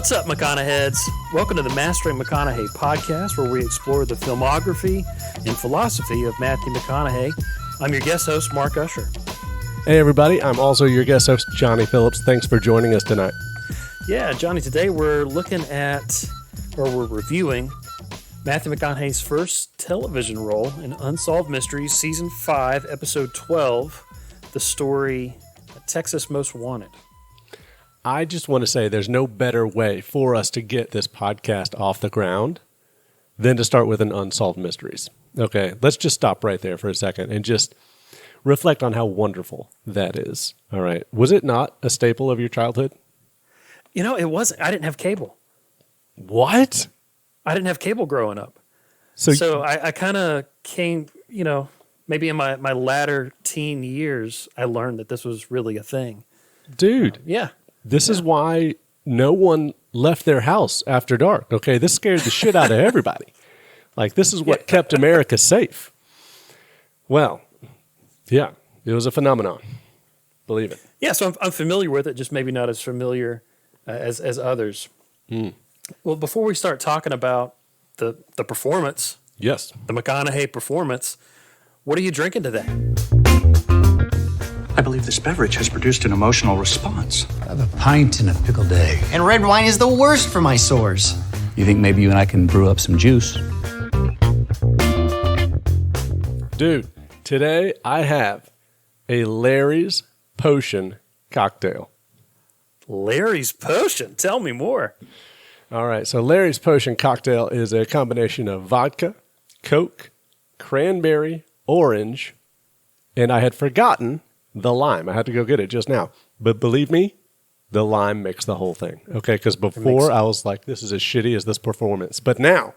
What's up, McConaughey's? Welcome to the Mastering McConaughey podcast, where we explore the filmography and philosophy of Matthew McConaughey. I'm your guest host, Mark Usher. Hey, everybody. I'm also your guest host, Johnny Phillips. Thanks for joining us tonight. Yeah, Johnny, today we're we're reviewing Matthew McConaughey's first television role in Unsolved Mysteries, Season 5, Episode 12, the story Texas Most Wanted. I just want to say there's no better way for us to get this podcast off the ground than to start with an Unsolved Mysteries. Okay, let's just stop right there for a second and just reflect on how wonderful that is. All right. Was it not a staple of your childhood? You know, it wasn't. I didn't have cable. What? I didn't have cable growing up. So I kind of came, maybe in my latter teen years, I learned that this was really a thing. Dude. Yeah. This is why no one left their house after dark. Okay. This scared the shit out of everybody. Like, this is what kept America safe. Well, yeah, it was a phenomenon. Believe it. Yeah. So I'm familiar with it, just maybe not as familiar as others. Well, before we start talking about the performance, Yes. the McConaughey performance, what are you drinking today? I believe this beverage has produced an emotional response. I have a pint and a pickled egg. And red wine is the worst for my sores. You think maybe you and I can brew up some juice? Dude, today I have a Larry's Potion cocktail. Larry's Potion. Tell me more. All right, so Larry's Potion cocktail is a combination of vodka, Coke, cranberry, orange, and I had forgotten the lime. I had to go get it just now. But believe me, the lime makes the whole thing. Okay, because before I was like, this is as shitty as this performance. But now,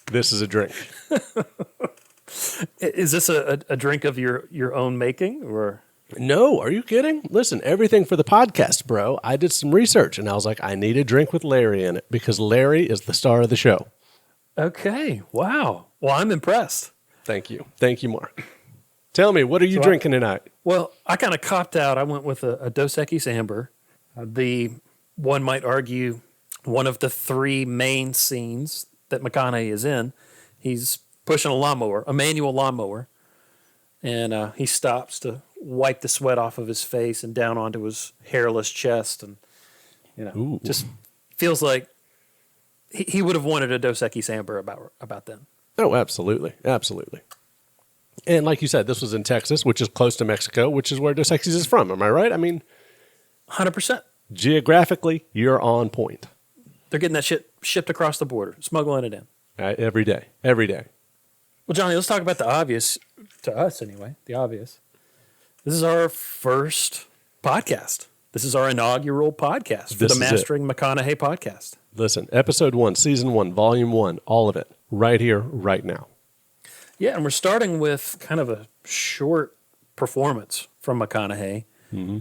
this is a drink. Is this a drink of your own making, or? No, are you kidding? Listen, everything for the podcast, bro. I did some research, and I was like, I need a drink with Larry in it because Larry is the star of the show. Okay. Wow. Well, I'm impressed. Thank you. Thank you, Mark. Tell me, what are you drinking tonight? Well, I kind of copped out. I went with a Dos Equis Amber. One might argue, one of the three main scenes that McConaughey is in. He's pushing a manual lawnmower, and he stops to wipe the sweat off of his face and down onto his hairless chest, and just feels like he would have wanted a Dos Equis Amber about then. Oh, absolutely. Absolutely. And like you said, this was in Texas, which is close to Mexico, which is where Dos Equis is from. Am I right? I mean, 100%. Geographically, you're on point. They're getting that shit shipped across the border, smuggling it in. Every day. Every day. Well, Johnny, let's talk about the obvious, to us anyway, the obvious. This is our first podcast. This is our inaugural podcast for the Mastering McConaughey podcast. Listen, episode 1, season 1, volume 1, all of it, right here, right now. Yeah, and we're starting with kind of a short performance from McConaughey. Mm-hmm.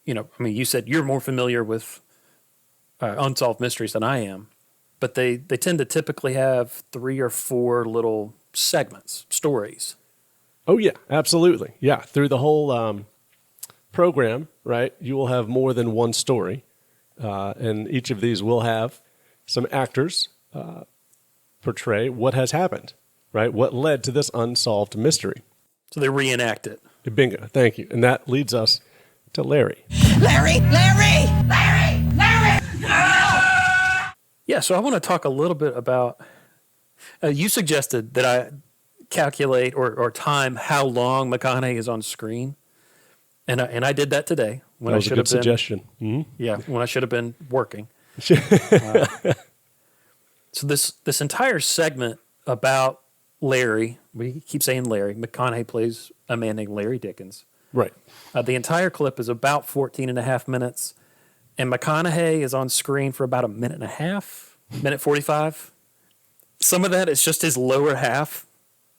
You said you're more familiar with Unsolved Mysteries than I am, but they tend to typically have 3 or 4 little segments, stories. Oh, yeah, absolutely. Yeah, through the whole program, right, you will have more than one story, and each of these will have some actors portray what has happened. Right? What led to this unsolved mystery? So they reenact it. Bingo. Thank you. And that leads us to Larry. Larry! Yeah, so I want to talk a little bit about, you suggested that I calculate or time how long McConaughey is on screen. And I did that today. When that was a good suggestion. Mm-hmm. Yeah, when I should have been working. So this entire segment about Larry, we keep saying Larry, McConaughey plays a man named Larry Dickens. Right. The entire clip is about 14 and a half minutes, and McConaughey is on screen for about a minute and a half, minute 45. Some of that is just his lower half,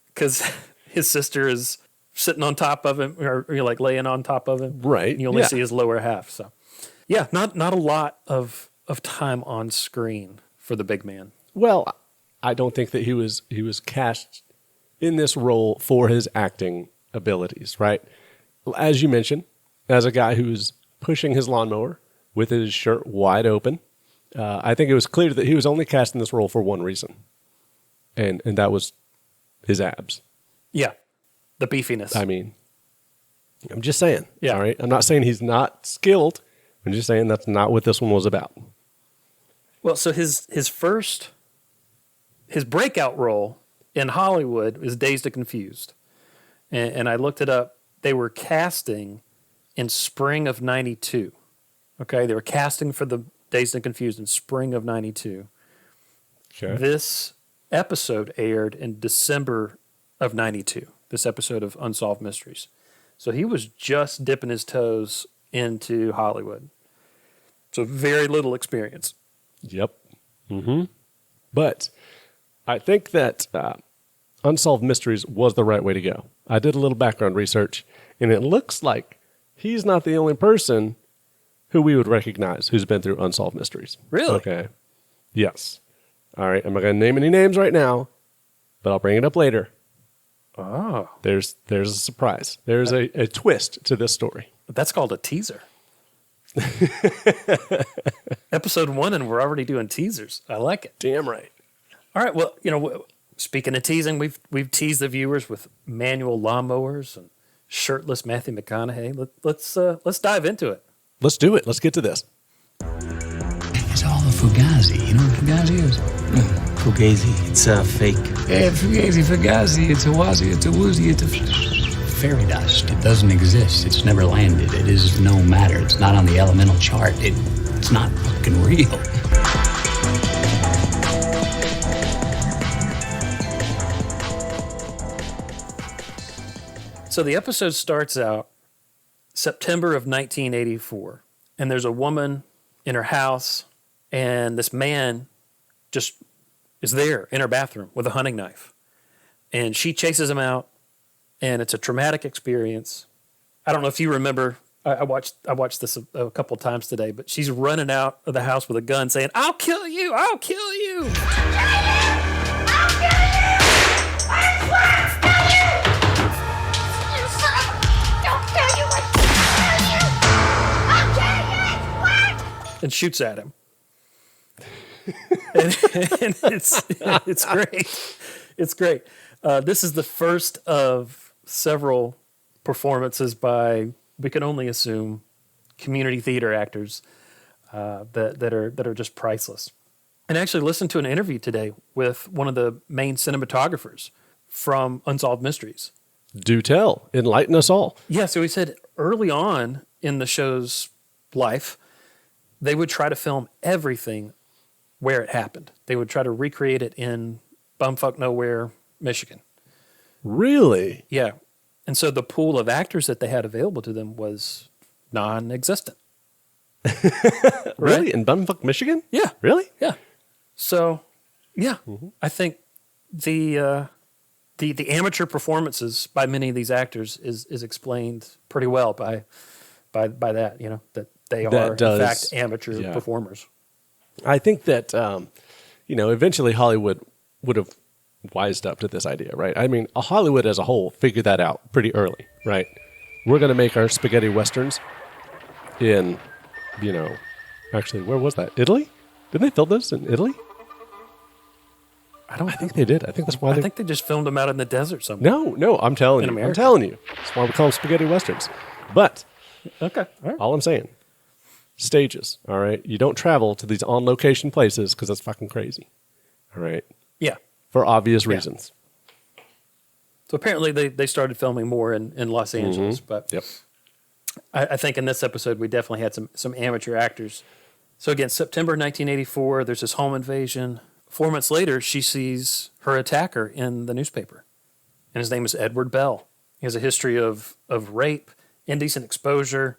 because his sister is sitting on top of him, or like laying on top of him. Right. And you only see his lower half. So, yeah, not a lot of time on screen for the big man. Well, I don't think that he was cast in this role for his acting abilities, right? As you mentioned, as a guy who's pushing his lawnmower, with his shirt wide open. I think it was clear that he was only cast in this role for one reason, and that was his abs. Yeah, the beefiness. I mean, I'm just saying. Yeah. All right. I'm not saying he's not skilled. I'm just saying that's not what this one was about. Well, so his breakout role in Hollywood is Dazed and Confused. And I looked it up. They were casting in spring of 92. Okay, they were casting for the Dazed and Confused in spring of 92. Okay. This episode aired in December of 92, this episode of Unsolved Mysteries. So he was just dipping his toes into Hollywood. So very little experience. Yep. Mm-hmm. But I think that Unsolved Mysteries was the right way to go. I did a little background research, and it looks like he's not the only person who we would recognize who's been through Unsolved Mysteries. Really? Okay. Yes. All right. I'm not going to name any names right now, but I'll bring it up later. Oh. There's a surprise. There's a twist to this story. That's called a teaser. Episode 1, and we're already doing teasers. I like it. Damn right. All right. Well, speaking of teasing, we've teased the viewers with manual lawnmowers and shirtless Matthew McConaughey. Let's dive into it. Let's do it. Let's get to this. It's all a fugazi. You know what fugazi is? Fugazi, it's a fake. Yeah, fugazi. It's a wazi, it's a woozy, it's a fairy dust. It doesn't exist. It's never landed. It is no matter. It's not on the elemental chart. It's not fucking real. So the episode starts out September of 1984, and there's a woman in her house, and this man just is there in her bathroom with a hunting knife, and she chases him out, and it's a traumatic experience. I don't know if you remember. I watched this a couple of times today, but she's running out of the house with a gun, saying, "I'll kill you! I'll kill you!" And shoots at him. and it's great. It's great. This is the first of several performances by, we can only assume, community theater actors that are just priceless. And I actually listened to an interview today with one of the main cinematographers from Unsolved Mysteries. Do tell. Enlighten us all. Yeah, so he said early on in the show's life, they would try to film everything where it happened. They would try to recreate it in bumfuck nowhere, Michigan. Really? Yeah. And so the pool of actors that they had available to them was non-existent. Really? In bumfuck Michigan? Yeah. Really? Yeah. So, yeah, I think the amateur performances by many of these actors is explained pretty well by that, that they are, in fact, amateur performers. I think that, eventually Hollywood would have wised up to this idea, right? I mean, Hollywood as a whole figured that out pretty early, right? We're going to make our spaghetti westerns in, actually, where was that? Italy? Didn't they film this in Italy? I think they did. I think that's why I think they just filmed them out in the desert somewhere. No, I'm telling In you. America. I'm telling you. That's why we call them spaghetti westerns. But Okay. All right. all I'm saying, stages, all right? You don't travel to these on-location places because that's fucking crazy, all right? Yeah. For obvious reasons. So apparently they started filming more in Los Angeles, but Yep. I think in this episode we definitely had some amateur actors. So again, September 1984, there's this home invasion. 4 months later, she sees her attacker in the newspaper, and his name is Edward Bell. He has a history of rape, indecent exposure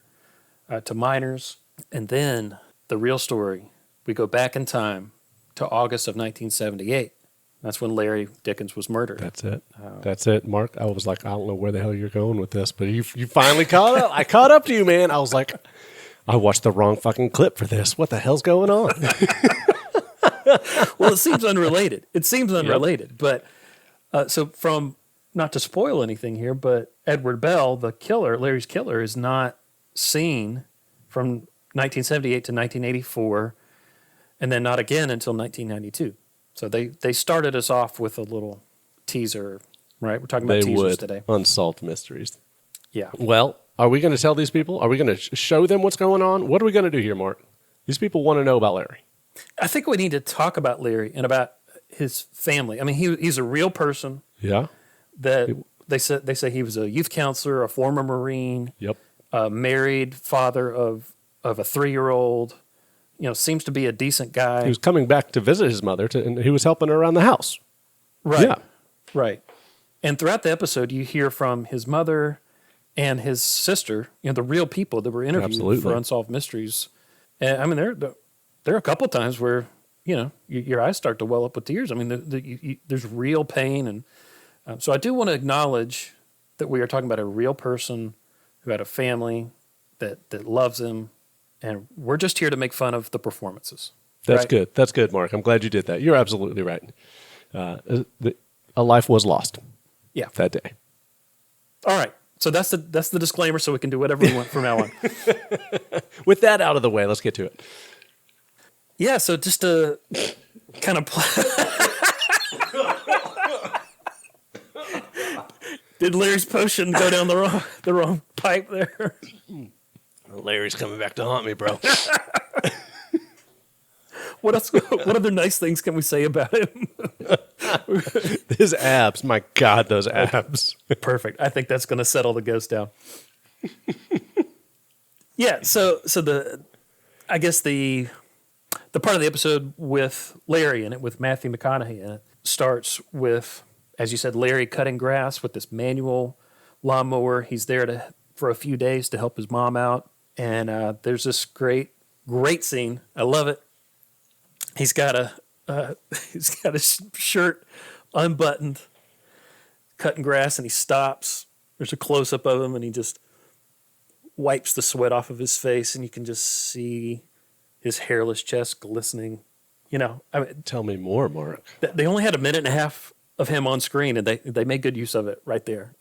to minors, and then the real story. We go back in time to August of 1978. That's when Larry Dickens was murdered. That's it. That's it, Mark. I was like, I don't know where the hell you're going with this, but you finally caught up. I caught up to you, man. I was like, I watched the wrong fucking clip for this. What the hell's going on? Well, it seems unrelated. But so from, not to spoil anything here, but Edward Bell, the killer, Larry's killer, is not seen from 1978 to 1984, and then not again until 1992. So they started us off with a little teaser, right? We're talking about teasers today. Unsolved mysteries. Yeah. Well, are we going to tell these people? Are we going to show them what's going on? What are we going to do here, Mark? These people want to know about Larry. I think we need to talk about Larry and about his family. I mean, he's a real person. Yeah. That they say he was a youth counselor, a former Marine. Yep. A married father of a 3-year-old. Seems to be a decent guy. He was coming back to visit his mother, and he was helping her around the house. Right. Yeah. Right. And throughout the episode, you hear from his mother and his sister, the real people that were interviewed Absolutely. for Unsolved Mysteries. And I mean, there are a couple of times where, your eyes start to well up with tears. I mean, there's real pain. And so I do want to acknowledge that we are talking about a real person who had a family that loves him. And we're just here to make fun of the performances. That's right? good. That's good, Mark. I'm glad you did that. You're absolutely right. A life was lost. Yeah. That day. All right. So that's the disclaimer, so we can do whatever we want from now on. With that out of the way, let's get to it. Yeah, so just to kind of did Larry's potion go down the wrong pipe there? Larry's coming back to haunt me, bro. What else? What other nice things can we say about him? His abs, my God, those abs. Perfect. I think that's going to settle the ghost down. Yeah. So I guess the part of the episode with Larry in it, with Matthew McConaughey in it, starts with, as you said, Larry cutting grass with this manual lawnmower. He's there for a few days to help his mom out, and there's this great scene. I love it. He's got a shirt unbuttoned, cutting grass, and he stops. There's a close up of him, and he just wipes the sweat off of his face, and you can just see his hairless chest glistening. Tell me more, Mark. They only had a minute and a half of him on screen, and they made good use of it right there.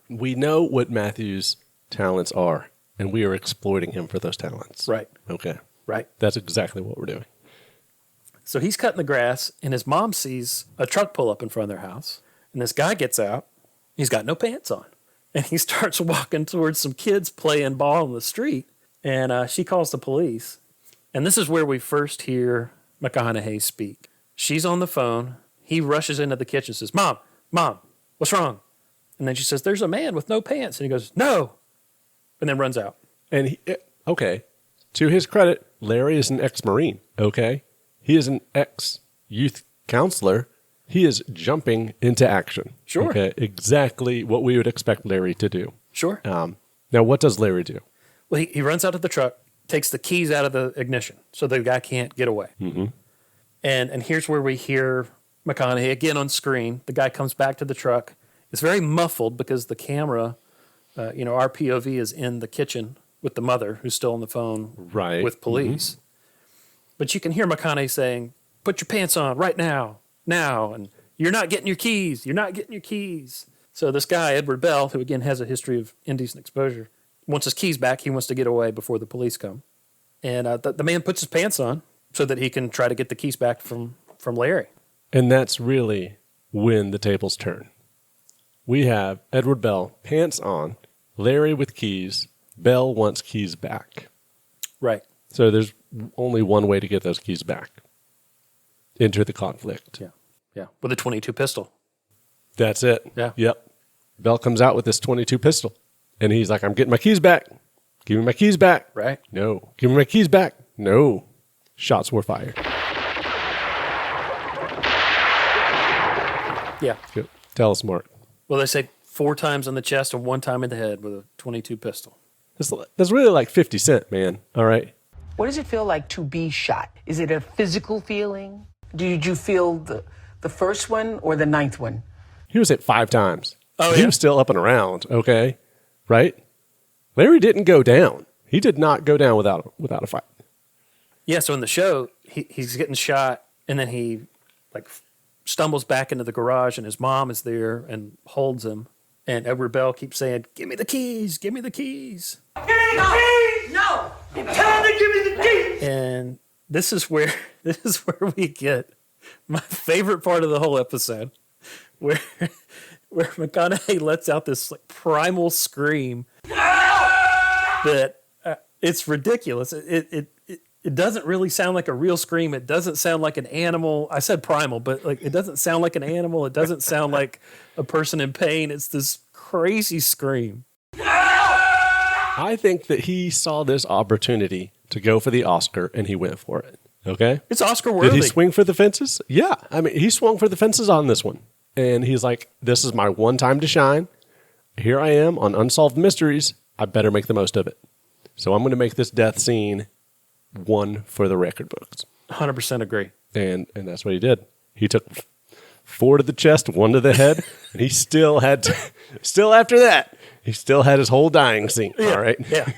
We know what Matthew's talents are, and we are exploiting him for those talents. Right. Okay. Right. That's exactly what we're doing. So he's cutting the grass, and his mom sees a truck pull up in front of their house. And this guy gets out. He's got no pants on. And he starts walking towards some kids playing ball in the street. And she calls the police. And this is where we first hear McConaughey speak. She's on the phone. He rushes into the kitchen and says, Mom, what's wrong? And then she says, there's a man with no pants. And he goes, no. And then runs out. And okay, to his credit, Larry is an ex-Marine, okay? He is an ex-youth counselor. He is jumping into action. Sure. Okay, exactly what we would expect Larry to do. Sure. Now, what does Larry do? Well, he runs out of the truck, takes the keys out of the ignition so the guy can't get away. Mm-hmm. And here's where we hear McConaughey again on screen. The guy comes back to the truck. It's very muffled because the camera, our POV is in the kitchen with the mother who's still on the phone with police. Mm-hmm. But you can hear McConaughey saying, put your pants on right now, and you're not getting your keys. So this guy, Edward Bell, who again has a history of indecent exposure, wants his keys back. He wants to get away before the police come. And the man puts his pants on so that he can try to get the keys back from Larry. And that's really when the tables turn. We have Edward Bell, pants on, Larry with keys, Bell wants keys back. Right. So there's only one way to get those keys back. Enter the conflict. Yeah. With a .22 pistol. That's it. Yeah. Yep. Bell comes out with this .22 pistol. And he's like, I'm getting my keys back. Give me my keys back. Right. No. Give me my keys back. No. Shots were fired. Yeah. Good. Tell us, Mark. Well, they say 4 times on the chest and 1 time in the head with a .22 pistol. That's really like 50 Cent, man. All right. What does it feel like to be shot? Is it a physical feeling? Did you feel the first one or the 9th one? He was hit 5 times. Oh, He yeah? was still up and around, okay? Right? Larry didn't go down. He did not go down without a fight. Yeah, so in the show, he's getting shot, and then he stumbles back into the garage, and his mom is there and holds him. And Edward Bell keeps saying, give me the keys, give me the keys. Give me the keys! No! And this is where we get my favorite part of the whole episode, where McConaughey lets out this like primal scream that it's ridiculous. It doesn't really sound like a real scream. It doesn't sound like an animal. I said primal, but like it doesn't sound like an animal. It doesn't sound like a person in pain. It's this crazy scream. I think that he saw this opportunity to go for the Oscar and he went for it. Okay? It's Oscar worthy. Did he swing for the fences? Yeah. I mean, he swung for the fences on this one. And he's like, this is my one time to shine. Here I am on Unsolved Mysteries. I better make the most of it. So I'm going to make this death scene one for the record books. 100% agree. And that's what he did. He took 4 to the chest, 1 to the head, and he still had to, still after that, he still had his whole dying scene. Yeah, all right. Yeah.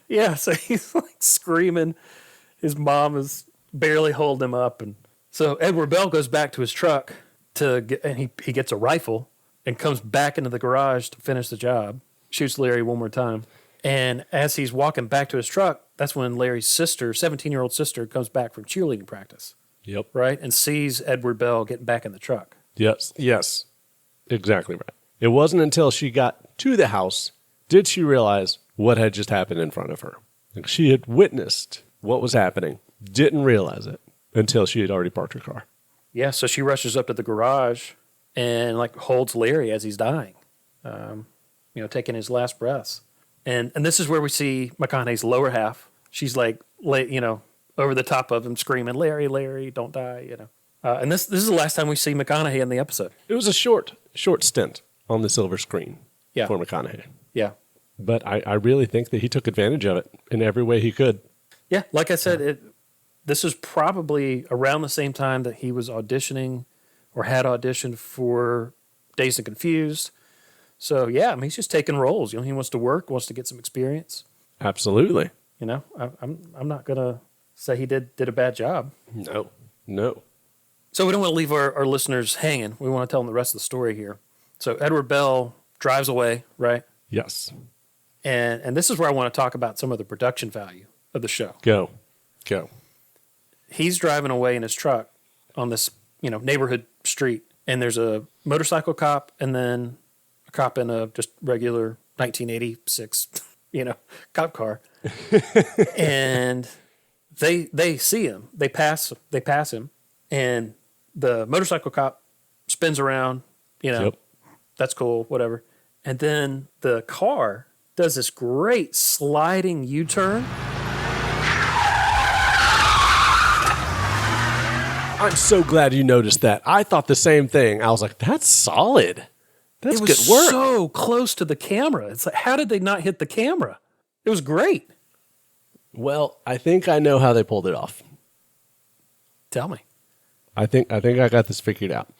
Yeah. So he's like screaming. His mom is barely holding him up. And so Edward Bell goes back to his truck and he gets a rifle and comes back into the garage to finish the job. Shoots Larry one more time. And as he's walking back to his truck, that's when Larry's sister, 17-year-old sister, comes back from cheerleading practice. Yep. Right? And sees Edward Bell getting back in the truck. Yes. Yes. Exactly right. It wasn't until she got to the house did she realize what had just happened in front of her. Like she had witnessed what was happening, didn't realize it until she had already parked her car. Yeah, so she rushes up to the garage and like holds Larry as he's dying, taking his last breaths. And this is where we see McConaughey's lower half. She's like, over the top of him screaming, Larry, Larry, don't die, And this is the last time we see McConaughey in the episode. It was a short stint on the silver screen for McConaughey. Yeah. But I really think that he took advantage of it in every way he could. Yeah, like I said, this is probably around the same time that he was auditioning or had auditioned for Dazed and Confused. So, yeah, I mean, he's just taking roles. He wants to work, wants to get some experience. Absolutely. I'm not going to say he did a bad job. No. So we don't want to leave our listeners hanging. We want to tell them the rest of the story here. So Edward Bell drives away, right? Yes. And this is where I want to talk about some of the production value of the show. Go. He's driving away in his truck on this, neighborhood street, and there's a motorcycle cop and then a cop in a just regular 1986, cop car. And they see him. They pass him, and the motorcycle cop spins around, Yep. That's cool, whatever. And then the car does this great sliding U-turn. I'm so glad you noticed that. I thought the same thing. I was like, that's solid. That's It was good work. so close to the camera. It's like, how did they not hit the camera? It was great. Well, I think I know how they pulled it off. Tell me. I think I got this figured out.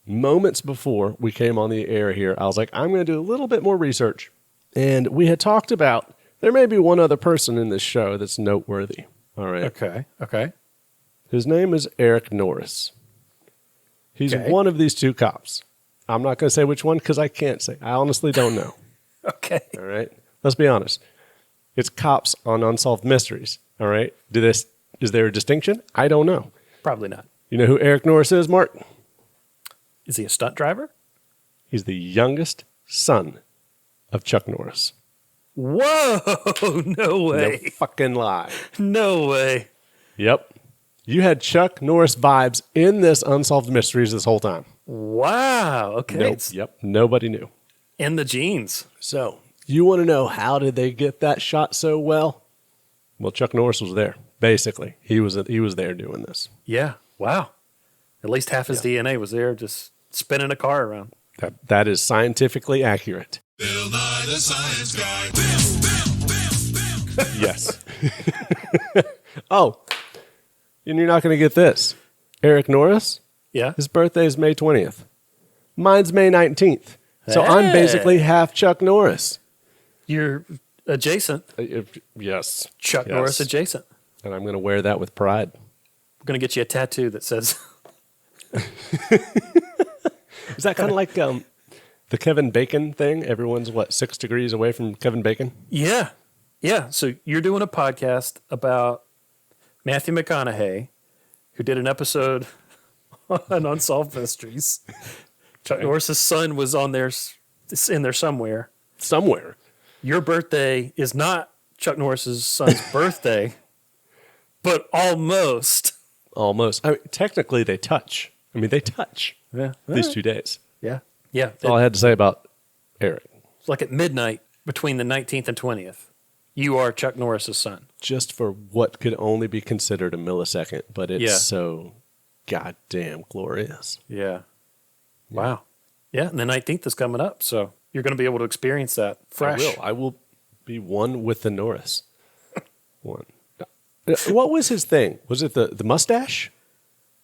Moments before we came on the air here, I was like, I'm going to do a little bit more research. And we had talked about there may be one other person in this show that's noteworthy. All right. Okay. His name is Eric Norris. He's one of these 2 cops. I'm not going to say which one because I can't say. I honestly don't know. Okay. All right. Let's be honest. It's cops on Unsolved Mysteries. All right. Is there a distinction? I don't know. Probably not. You know who Eric Norris is, Mark? Is he a stunt driver? He's the youngest son of Chuck Norris. Whoa! No way. No fucking lie. No way. Yep. You had Chuck Norris vibes in this Unsolved Mysteries this whole time. Wow. Okay. Nope. It's Yep. Nobody knew. in the genes. So, you want to know how did they get that shot so well? Well, Chuck Norris was there. Basically, he was there doing this. Yeah. Wow. At least half his DNA was there just spinning a car around. That is scientifically accurate. Bill Nye the Science Guy. Yes. Oh, and you're not going to get this. Eric Norris, Yeah. his birthday is May 20th. Mine's May 19th. So I'm Hey. basically half Chuck Norris. You're adjacent. Yes. Chuck Yes. Norris adjacent. And I'm going to wear that with pride. We're going to get you a tattoo that says, Is that kind of like the Kevin Bacon thing? Everyone's, 6 degrees away from Kevin Bacon? yeah. Yeah, so you're doing a podcast about Matthew McConaughey, who did an episode on Unsolved Mysteries. Chuck Norris's son was on there, in there somewhere. Somewhere. Your birthday is not Chuck Norris's son's birthday, but almost. Almost. I mean, technically, they touch. They touch these 2 days. Yeah. Yeah. That's all I had to say about Eric. It's like at midnight between the 19th and 20th. You are Chuck Norris's son. Just for what could only be considered a millisecond, but it's so goddamn glorious. Yeah. Wow. Yeah, and the 19th is coming up, so you're going to be able to experience that fresh. I will be one with the Norris. One. What was his thing? Was it the mustache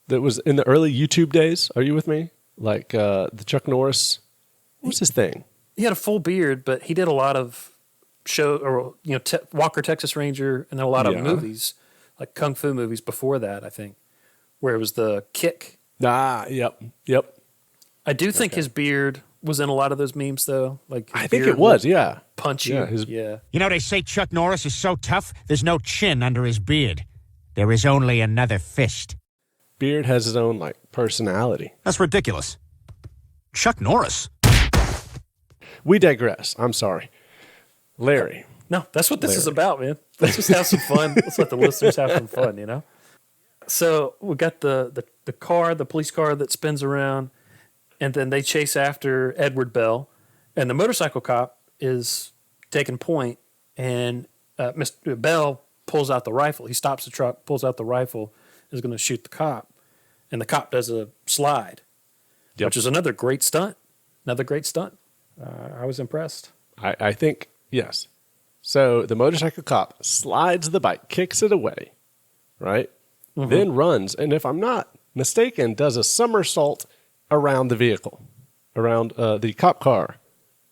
that was in the early YouTube days? Are you with me? Like the Chuck Norris. What was his thing? He had a full beard, but he did a lot of Walker, Texas Ranger, and then a lot of movies, like kung fu movies before that, I think, where it was the kick. Yep. I do think his beard was in a lot of those memes, though. Like I think it was, punch you. Yeah. You know, they say Chuck Norris is so tough, there's no chin under his beard. There is only another fist. Beard has his own, personality. That's ridiculous. Chuck Norris. We digress. I'm sorry. Larry. No, that's what this is about, man. Let's just have some fun. Let's let the listeners have some fun, you know? So we got the car, the police car that spins around, and then they chase after Edward Bell, and the motorcycle cop is taking point, and Mr. Bell pulls out the rifle. He stops the truck, pulls out the rifle, is going to shoot the cop, and the cop does a slide, which is another great stunt. I was impressed. I think, yes. So the motorcycle cop slides the bike, kicks it away, right? Mm-hmm. Then runs, and if I'm not mistaken, does a somersault around the vehicle, around the cop car.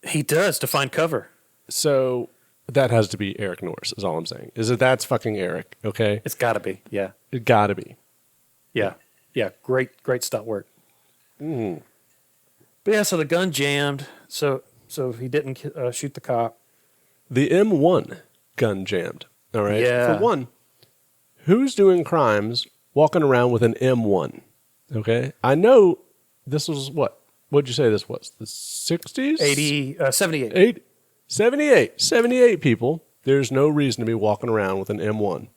He does, to find cover. So that has to be Eric Norris, is all I'm saying. That's fucking Eric, okay? It's got to be, yeah. It got to be. Yeah, great stunt work. Mm. But yeah, so the gun jammed, so he didn't shoot the cop. The M1 gun jammed, all right? Yeah. For one, who's doing crimes walking around with an M1, okay? I know this was what'd you say this was? The 60s? 78. 78 people. There's no reason to be walking around with an M1.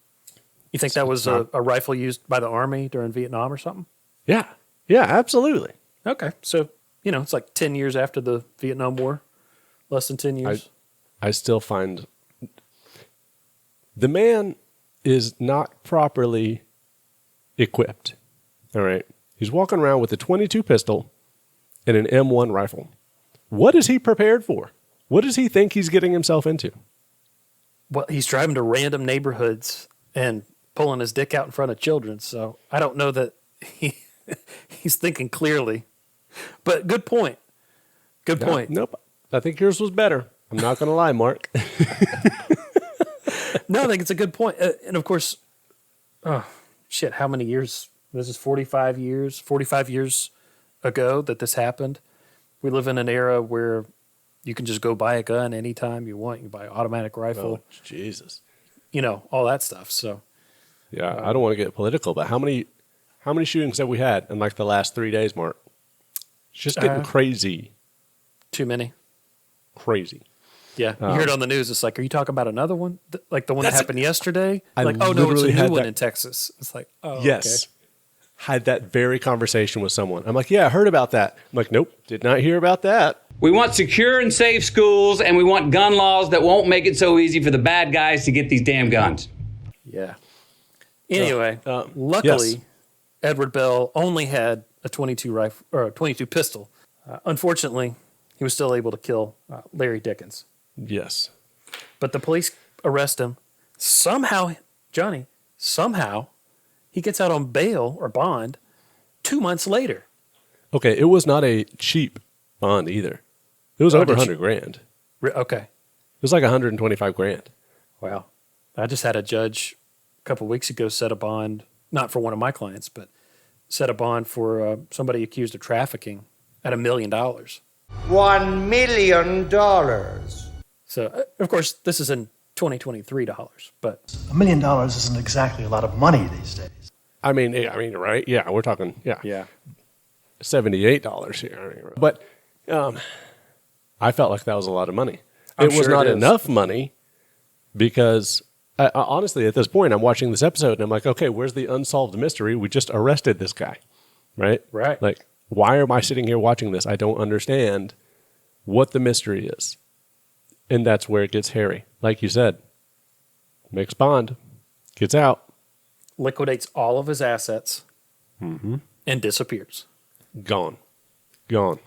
You think that was a rifle used by the Army during Vietnam or something? Yeah, absolutely. Okay, so, it's like 10 years after the Vietnam War, less than 10 years. I still find the man is not properly equipped, all right? He's walking around with a .22 pistol and an M1 rifle. What is he prepared for? What does he think he's getting himself into? Well, he's driving to random neighborhoods and pulling his dick out in front of children, so I don't know that he's thinking clearly. But good point. Good point. Nope. I think yours was better. I'm not going to lie, Mark. No, I think it's a good point. And of course, how many years? This is 45 years ago that this happened. We live in an era where you can just go buy a gun anytime you want. You can buy an automatic rifle. Oh, Jesus. All that stuff. So, yeah, I don't want to get political, but how many shootings have we had in the last 3 days, Mark? It's just getting crazy. Too many. Crazy. Yeah, you hear it on the news. It's like, are you talking about another one? Like the one that happened yesterday? I oh no, it's a new one that. in Texas. It's like, oh, yes. Okay. Had that very conversation with someone. I'm like, yeah, I heard about that. I'm like, nope, did not hear about that. We want secure and safe schools, and we want gun laws that won't make it so easy for the bad guys to get these damn guns. Yeah. Anyway, luckily, Edward Bell only had a .22 rifle or a .22 pistol. Unfortunately, he was still able to kill Larry Dickens. Yes. But the police arrest him. Somehow, he gets out on bail or bond 2 months later. Okay, it was not a cheap bond either. It was over $100,000. Okay. It was like $125,000. Wow. I just had a judge a couple of weeks ago set a bond, not for one of my clients, but set a bond for somebody accused of trafficking at $1 million. $1 million. So, of course, this is in $2023, but $1 million isn't exactly a lot of money these days. I mean, right? Yeah, we're talking, yeah. $78 here. But I felt like that was a lot of money. I'm It was sure not it is. enough money because, honestly, at this point, I'm watching this episode and I'm like, okay, where's the unsolved mystery? We just arrested this guy, right? Right. Like, why am I sitting here watching this? I don't understand what the mystery is. And that's where it gets hairy. Like you said, makes Bond, gets out. Liquidates all of his assets and disappears. Gone. So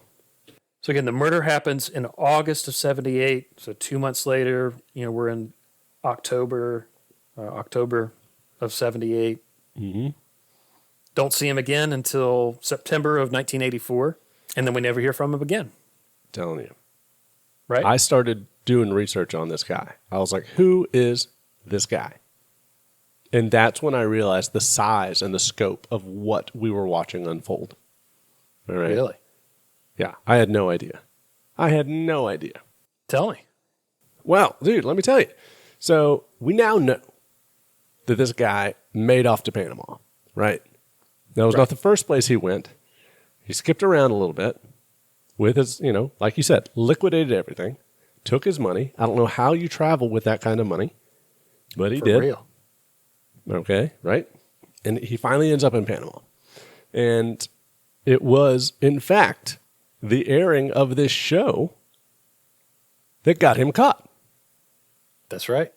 again, the murder happens in August of 78. So 2 months later, we're in October of 78. Mm-hmm. Don't see him again until September of 1984. And then we never hear from him again. Telling you. Right? I started doing research on this guy. I was like, who is this guy? And that's when I realized the size and the scope of what we were watching unfold. All right. Really? Yeah. I had no idea. Tell me. Well, dude, let me tell you. So we now know that this guy made off to Panama, right? That was not the first place he went. He skipped around a little bit with his, like you said, liquidated everything, took his money. I don't know how you travel with that kind of money, but he did. Real. Okay, right? And he finally ends up in Panama. And it was, in fact, the airing of this show that got him caught. That's right.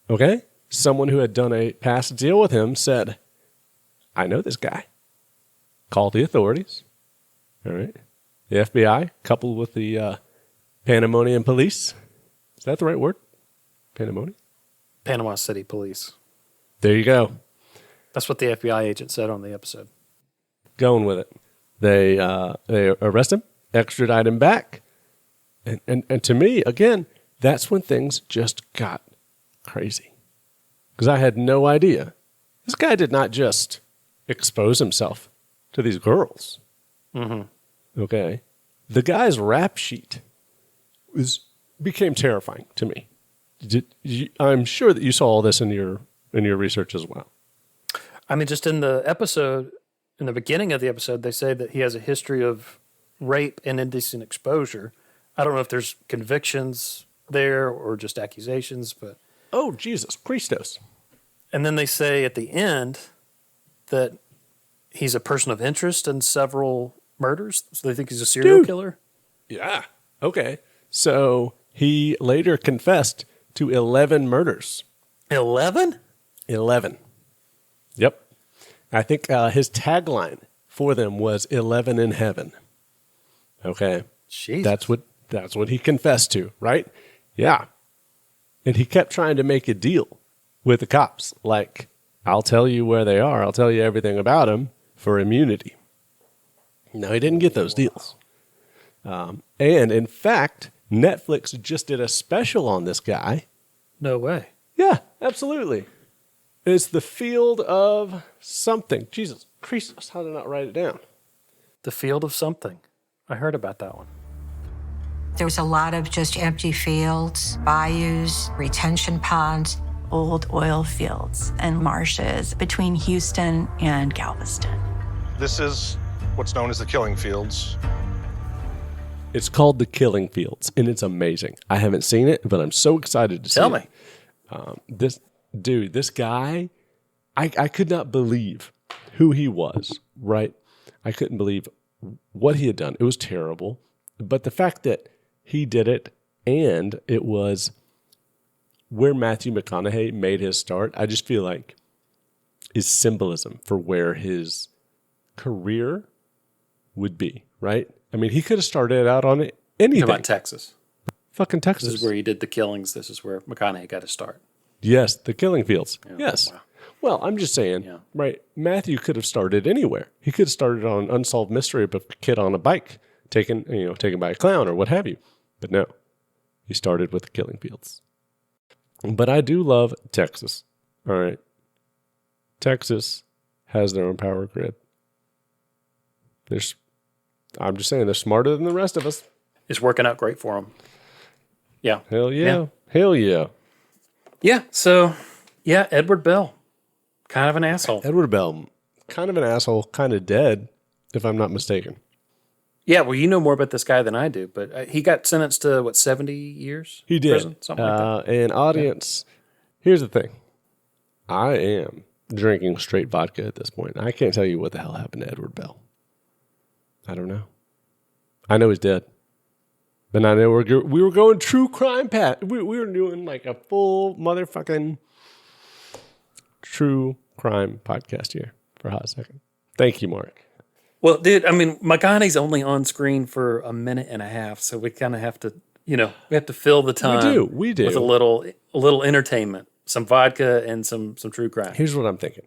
Okay? Someone who had done a past deal with him said, I know this guy. Call the authorities. All right. The FBI, coupled with the Panamanian police. Is that the right word? Panamanian? Panama City Police. There you go. That's what the FBI agent said on the episode. Going with it. They arrest him, extradite him back. And to me, again, that's when things just got crazy. Because I had no idea. This guy did not just expose himself to these girls. Mm-hmm. Okay. The guy's rap sheet became terrifying to me. I'm sure that you saw all this in your research as well. I mean, just in the episode, in the beginning of the episode, they say that he has a history of rape and indecent exposure. I don't know if there's convictions there or just accusations, but... Oh, Jesus Christos. And then they say at the end that he's a person of interest in several murders, so they think he's a serial killer? Yeah. Okay. So he later confessed to 11 murders. 11? 11. Yep. I think his tagline for them was 11 in heaven. Okay. Jesus. That's what he confessed to, right? Yeah. And he kept trying to make a deal with the cops. Like, I'll tell you where they are. I'll tell you everything about them for immunity. No, he didn't get those deals. And in fact, Netflix just did a special on this guy. No way. Yeah, absolutely. It's The Field of Something. Jesus Christ, how did I not write it down? The Field of Something. I heard about that one. There was a lot of just empty fields, bayous, retention ponds. Old oil fields and marshes between Houston and Galveston. This is what's known as the Killing Fields. It's called The Killing Fields, and it's amazing. I haven't seen it, but I'm so excited to see it. Tell me. This guy, I could not believe who he was, right? I couldn't believe what he had done. It was terrible. But the fact that he did it, and it was where Matthew McConaughey made his start, I just feel like is symbolism for where his career would be, right? I mean, he could have started out on anything. How about Texas? Fucking Texas. This is where he did the killings. This is where McConaughey got his start. Yes, the Killing Fields. Yeah, yes. wow. Well, I'm just saying, right? Matthew could have started anywhere. He could have started on Unsolved Mystery of a kid on a bike, taken by a clown or what have you. But no, he started with the Killing Fields. But I do love Texas. All right. Texas has their own power grid. I'm just saying, they're smarter than the rest of us. It's working out great for them. Yeah. Hell yeah. Hell yeah. Yeah. So, yeah, Edward Bell, kind of an asshole. Edward Bell, kind of an asshole, kind of dead, if I'm not mistaken. Yeah, well, you know more about this guy than I do, but he got sentenced to, 70 years? He did. Prison, something like that. And audience, here's the thing. I am drinking straight vodka at this point. I can't tell you what the hell happened to Edward Bell. I don't know. I know he's dead. And I know we were going true crime path. We were doing like a full motherfucking true crime podcast here for a hot second. Thank you, Mark. Well, dude, I mean, McConaughey's only on screen for a minute and a half, so we kind of have to, we have to fill the time. We do. With a little entertainment, some vodka and some true crime. Here's what I'm thinking.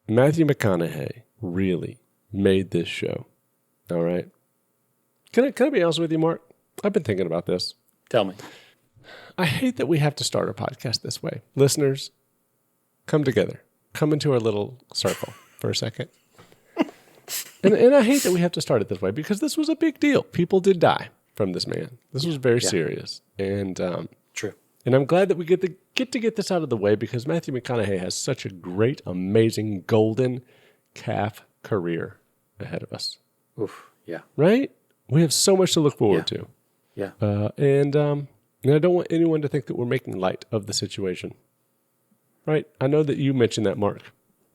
Matthew McConaughey really made this show. All right. Can I be honest with you, Mark? I've been thinking about this. Tell me. I hate that we have to start a podcast this way. Listeners, come together. Come into our little circle for a second. And I hate that we have to start it this way because this was a big deal. People did die from this man. This was very serious. And true. And I'm glad that we get to get this out of the way because Matthew McConaughey has such a great, amazing, golden calf career ahead of us. Oof. Yeah. Right? We have so much to look forward to. Yeah. And I don't want anyone to think that we're making light of the situation. Right? I know that you mentioned that, Mark.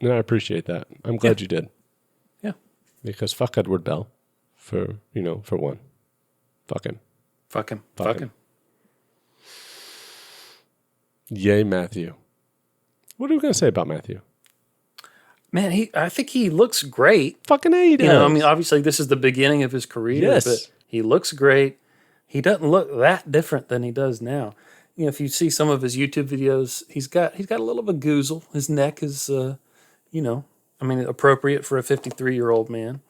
And I appreciate that. I'm glad you did. Yeah. Because fuck Edward Bell for one. Fuck him. Fuck him. Yay, Matthew. What are we going to say about Matthew? Man, I think he looks great. Fucking A, he does. I mean, obviously this is the beginning of his career, but he looks great. He doesn't look that different than he does now. If you see some of his YouTube videos, he's got a little of a goozle. His neck is, appropriate for a 53-year-old man.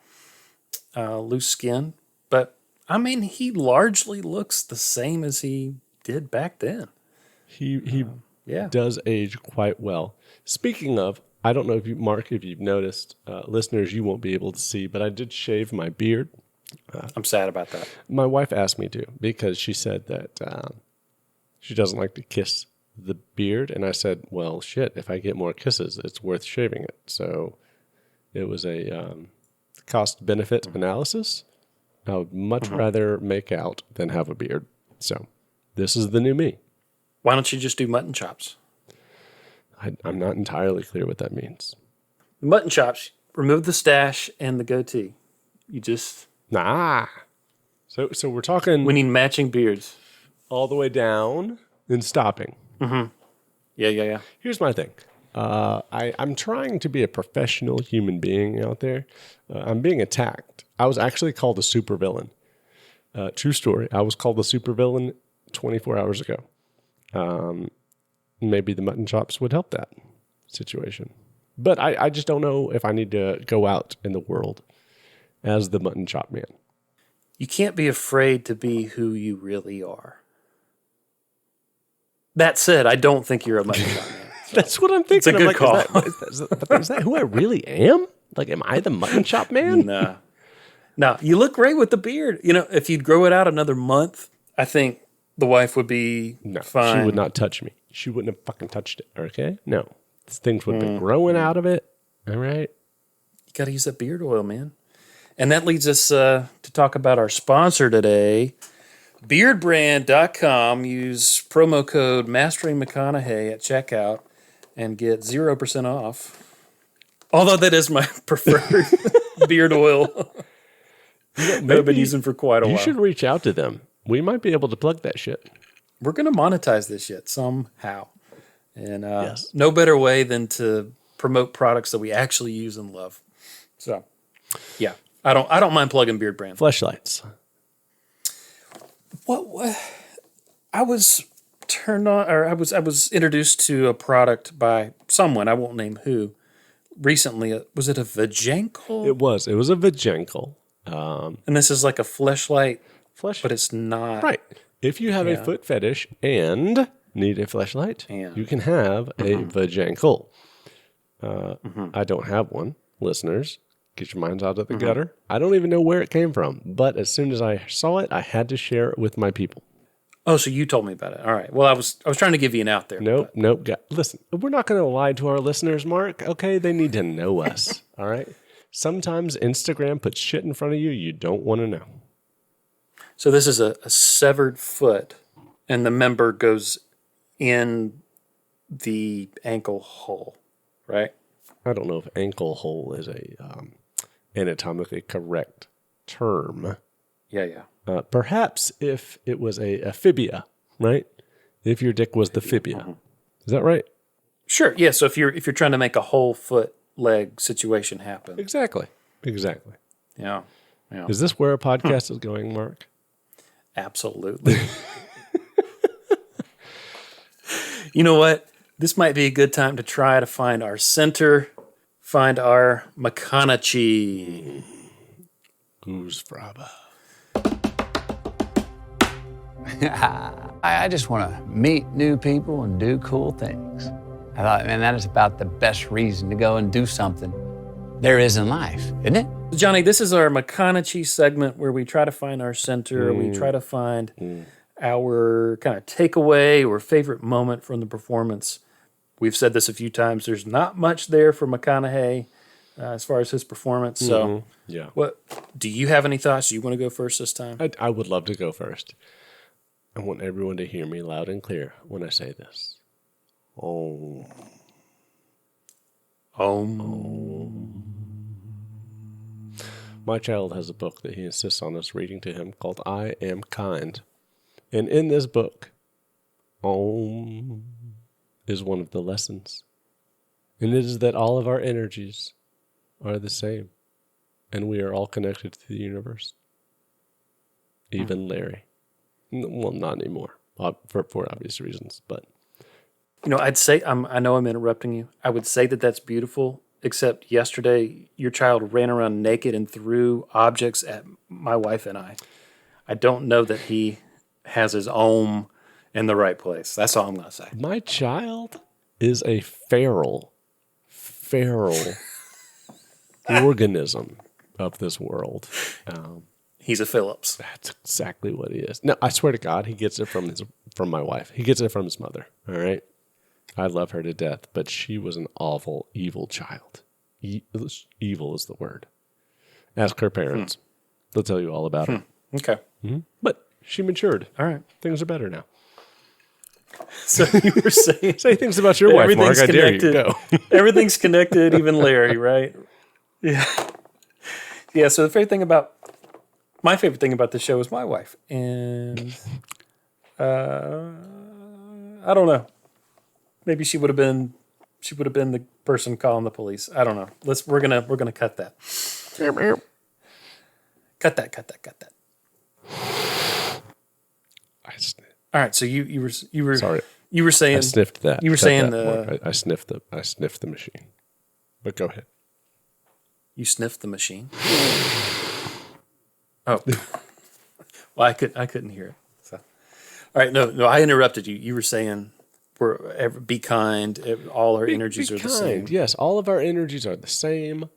Loose skin, but I mean, he largely looks the same as he did back then. He does age quite well. Speaking of, I don't know if you, Mark, if you've noticed, listeners, you won't be able to see, but I did shave my beard. I'm sad about that. My wife asked me to because she said that she doesn't like to kiss the beard. And I said, well, shit, if I get more kisses, it's worth shaving it. So it was a cost-benefit analysis. I would much rather make out than have a beard. So this is the new me. Why don't you just do mutton chops? I'm not entirely clear what that means. Mutton chops, remove the stash and the goatee. You just... Nah. So we're talking... We need matching beards. All the way down and stopping. Mm-hmm. Yeah. Here's my thing. I'm trying to be a professional human being out there. I'm being attacked. I was actually called a supervillain. True story. I was called a supervillain 24 hours ago. Maybe the mutton chops would help that situation. But I just don't know if I need to go out in the world as the mutton chop man. You can't be afraid to be who you really are. That said, I don't think you're a mutton chop man. So that's what I'm thinking. It's a good call. Is that who I really am? Like, am I the mutton chop man? No, you look great with the beard. If you'd grow it out another month, I think the wife would be fine. She would not touch me. She wouldn't have fucking touched it, okay? No. Things would have been growing out of it, all right? You got to use that beard oil, man. And that leads us to talk about our sponsor today, beardbrand.com. Use promo code Mastering McConaughey at checkout and get 0% off. Although that is my preferred beard oil. I've been using for quite a while. You should reach out to them. We might be able to plug that shit. We're going to monetize this shit somehow. And no better way than to promote products that we actually use and love. So, yeah. I don't mind plugging Beard Brand. Fleshlights. What I was turned on, or I was introduced to a product by someone, I won't name who, recently. Was it a vajankle? It was a vajankle. And this is like a fleshlight, but it's not. Right. If you have a foot fetish and need a fleshlight, you can have a vajankle. I don't have one, listeners. Get your minds out of the gutter. I don't even know where it came from, but as soon as I saw it, I had to share it with my people. Oh, so you told me about it. All right. Well, I was trying to give you an out there. Nope. Listen, we're not going to lie to our listeners, Mark. Okay, they need to know us. All right. Sometimes Instagram puts shit in front of you you don't want to know. So this is a severed foot, and the member goes in the ankle hole, right? I don't know if ankle hole is a anatomically correct term. Yeah. Perhaps if it was a fibia, right? If your dick was the fibia, is that right? Sure. Yeah. So if you're trying to make a whole foot leg situation happen, Exactly. Yeah. Is this where a podcast is going, Mark? Absolutely. You know what? This might be a good time to try to find our center, find our McConaughey. Who's Fraba? I just want to meet new people and do cool things. I thought, man, that is about the best reason to go and do something there is in life, isn't it? Johnny, this is our McConaughey segment where we try to find our center. We try to find our kind of takeaway or favorite moment from the performance. We've said this a few times. There's not much there for McConaughey as far as his performance. So, yeah. What do you have any thoughts? Do you want to go first this time? I would love to go first. I want everyone to hear me loud and clear when I say this. Oh. My child has a book that he insists on us reading to him called I Am Kind. And in this book, Om is one of the lessons. And it is that all of our energies are the same. And we are all connected to the universe. Even Larry. Well, not anymore, for obvious reasons, but... You know, I'd say, I know I'm interrupting you. I would say that that's beautiful, except yesterday your child ran around naked and threw objects at my wife and I. I don't know that he has his ohm in the right place. That's all I'm going to say. My child is a feral organism of this world. He's a Phillips. That's exactly what he is. No, I swear to God, he gets it from my wife. He gets it from his mother. All right. I love her to death, but she was an awful, evil child. Evil is the word. Ask her parents. They'll tell you all about it. Okay. But she matured. All right. Things are better now. So you were saying... Say things about your wife, Mark. I dare you. Go. Everything's connected, even Larry, right? Yeah. Yeah, so my favorite thing about the show is my wife. And I don't know. Maybe she would have been the person calling the police. I don't know. We're gonna cut that. Cut that. All right. So you were sorry. You were saying I sniffed that. You were saying the I sniffed the machine. But go ahead. You sniffed the machine. Oh, well, I couldn't hear it. So, all right, no, I interrupted you. You were saying be kind. All our energies are the same. Yes, all of our energies are the same.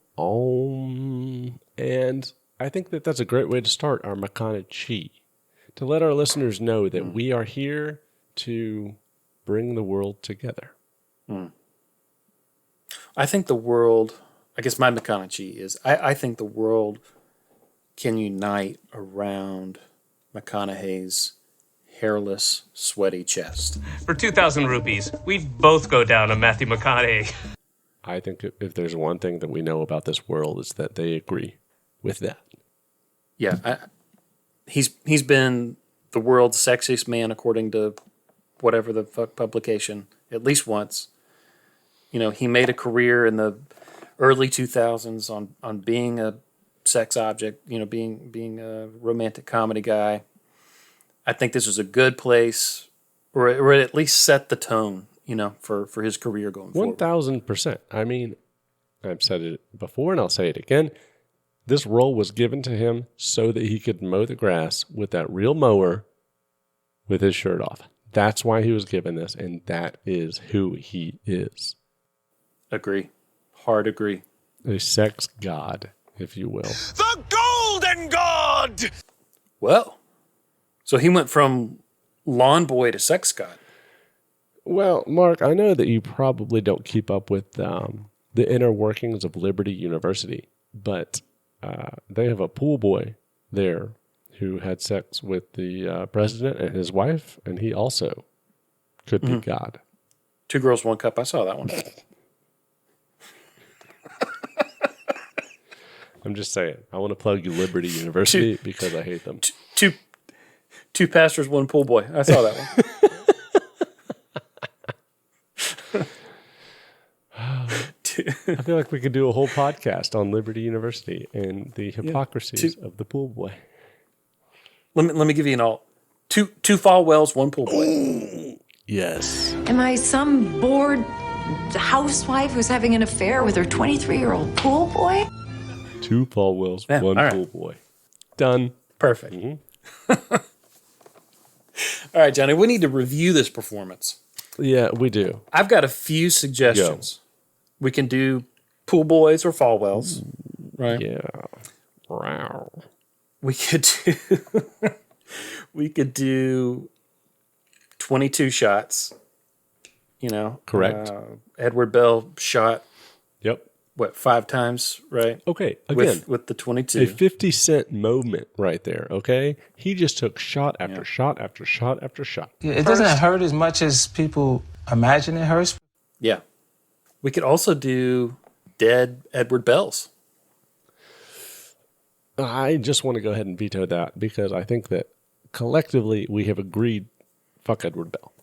And I think that that's a great way to start our McConaughey, to let our listeners know that we are here to bring the world together. I think the world. I guess my McConaughey is. I think the world can unite around McConaughey's hairless, sweaty chest. For 2,000 rupees, we'd both go down on Matthew McConaughey. I think if there's one thing that we know about this world, it's that they agree with that. Yeah, he's been the world's sexiest man according to whatever the fuck publication at least once. You know, he made a career in the early 2000s on being a sex object, you know, being a romantic comedy guy. I think this was a good place, or at least set the tone, you know, for his career going forward. 1,000%. I mean, I've said it before and I'll say it again. This role was given to him so that he could mow the grass with that real mower with his shirt off. That's why he was given this, and that is who he is. Agree. Hard agree. A sex god, if you will. The Golden God! Well, so he went from lawn boy to sex god. Well, Mark, I know that you probably don't keep up with the inner workings of Liberty University, but they have a pool boy there who had sex with the president and his wife, and he also could be God. 2 Girls, 1 Cup. I saw that one. I'm just saying. I want to plug you Liberty University because I hate them. Two pastors, 1 pool boy. I saw that one. I feel like we could do a whole podcast on Liberty University and the hypocrisies of the pool boy. Let me give you an alt. Two Falwells, 1 pool boy. Yes. Am I some bored housewife who's having an affair with her 23-year-old pool boy? 2 Falwells, 1 pool boy. Done. Perfect. All right, Johnny, we need to review this performance. Yeah, we do. I've got a few suggestions. We can do pool boys or Falwells, right? Yeah. Wow. We could do 22 shots. You know, correct. Edward Bell shot. Yep. What, 5 times, right? Okay. Again, with the 22, a 50 Cent moment right there. Okay, he just took shot after shot after shot after shot. Yeah, it doesn't hurt as much as people imagine it hurts. Yeah. We could also do dead Edward Bells. I just want to go ahead and veto that because I think that collectively we have agreed, fuck Edward Bell,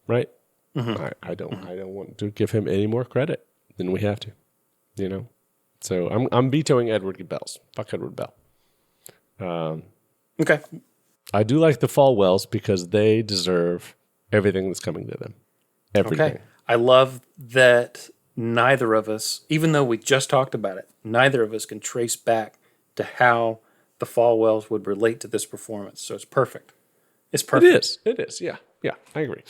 right? Mm-hmm. I don't want to give him any more credit than we have to, you know. So I'm vetoing Edward Bells. Fuck Edward Bell. Okay. I do like the Falwells because they deserve everything that's coming to them. Everything. Okay. I love that neither of us, even though we just talked about it, neither of us can trace back to how the Falwells would relate to this performance. So it's perfect. It's perfect. It is. Yeah. Yeah, I agree.